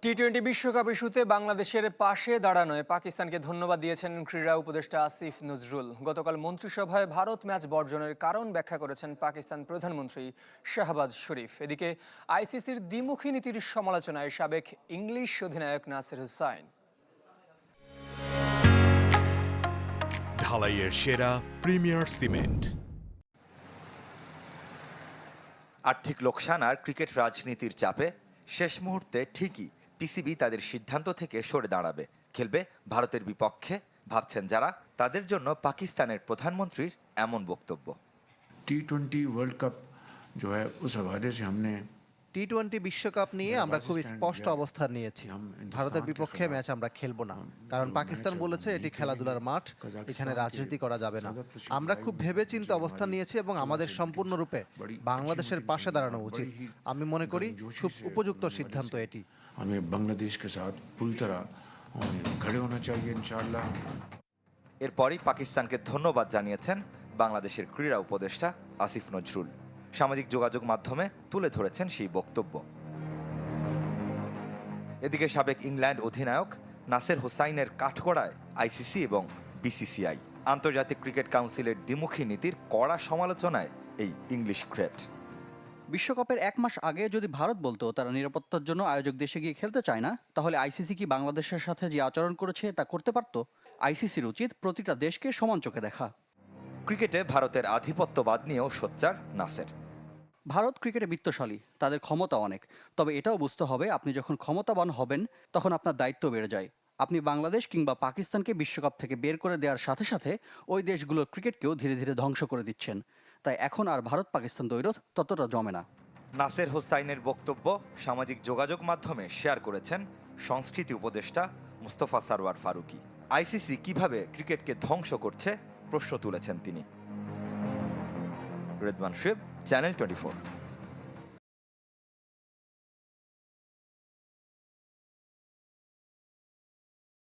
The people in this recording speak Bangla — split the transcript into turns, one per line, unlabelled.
টি-20 বিশ্বকাপ ইস্যুতে বাংলাদেশের পাশে দাঁড়ানোয় পাকিস্তানকে ধন্যবাদ দিয়েছেন ক্রীড়া উপদেষ্টা আসিফ নজরুল। গতকাল মন্ত্রিসভায় ভারত ম্যাচ বর্জনের কারণ ব্যাখ্যা করেছেন পাকিস্তান প্রধানমন্ত্রী শাহবাজ শরীফ। এদিকে আইসিসির দ্বিমুখী নীতির সমালোচনায় সাবেক ইংলিশ অধিনায়ক নাসির হুসাইন।
ঢালাইয়ের সেরা প্রিমিয়ার সিমেন্ট।
আর্থিক লোকসান আর ক্রিকেট রাজনীতির চাপে শেষ মুহূর্তে ঠিকই পিসিবি তাদের সিদ্ধান্ত থেকে সরে দাঁড়াবে, খেলবে ভারতের বিপক্ষে। ভাবছেন যারা, তাদের জন্য পাকিস্তানের প্রধানমন্ত্রীর এমন বক্তব্য।
टी20 वर्ल्ड कप जो है उस हवाले से हमने
টি-20 বিশ্বকাপ নিয়ে আমরা খুব স্পষ্ট অবস্থান নিয়েছি। ভারতের বিপক্ষে ম্যাচ আমরা খেলবো না, কারণ পাকিস্তান বলেছে এটি খেলাধুলার মাঠ, এখানে রাজনীতি করা যাবে না। আমরা খুব ভেবেচিন্তে অবস্থান নিয়েছি এবং আমাদের সম্পূর্ণরূপে বাংলাদেশের পাশে দাঁড়ানো উচিত। আমি মনে করি খুব উপযুক্ত সিদ্ধান্ত এটি।
हमें बांग्लादेश के साथ पूरी तरह खड़े होना चाहिए इंशाअल्लाह।
এরপরই পাকিস্তানকে ধন্যবাদ জানিয়েছেন বাংলাদেশের ক্রীড়া উপদেষ্টা আসিফ নজরুল। সামাজিক যোগাযোগ মাধ্যমে তুলে ধরেছেন সেই বক্তব্য। এদিকে সাবেক ইংল্যান্ড অধিনায়ক নাসের হোসাইনের কাঠগড়ায় আইসিসি এবং বিসিসিআই। আন্তর্জাতিক ক্রিকেট কাউন্সিলের দ্বিমুখী নীতির কড়া সমালোচনায় এই ইংলিশ গ্রেট।
বিশ্বকাপের এক মাস আগে যদি ভারত বলতো তারা নিরাপত্তার জন্য আয়োজক দেশে গিয়ে খেলতে চায় না, তাহলে আইসিসি কি বাংলাদেশের সাথে যে আচরণ করেছে তা করতে পারত? আইসিসির উচিত প্রতিটা দেশকে সমান চোখে দেখা।
ক্রিকেটে ভারতের আধিপত্যবাদ নিয়েও সোচ্চার নাসের।
ভারত ক্রিকেটে বিত্তশালী, তাদের ক্ষমতা অনেক। তবে এটাও বুঝতে হবে, আপনি যখন ক্ষমতাবান হবেন তখন আপনার দায়িত্ব বেড়ে যায়। আপনি বাংলাদেশ কিংবা পাকিস্তানকে বিশ্বকাপ থেকে বের করে দেওয়ার সাথে সাথে ওই দেশগুলোর ক্রিকেটকেও ধীরে ধীরে ধ্বংস করে দিচ্ছেন। তাই এখন আর ভারত পাকিস্তান দ্বৈরথ ততটা জমে না।
নাসের হোসাইনের বক্তব্য সামাজিক যোগাযোগ মাধ্যমে শেয়ার করেছেন সংস্কৃতি উপদেষ্টা মুস্তফা সারওয়ার ফারুকী। আইসিসি কিভাবে ক্রিকেটকে ধ্বংস করছে প্রশ্ন তুলেছেন তিনি। রেদওয়ান শুয়েব, চ্যানেল 24।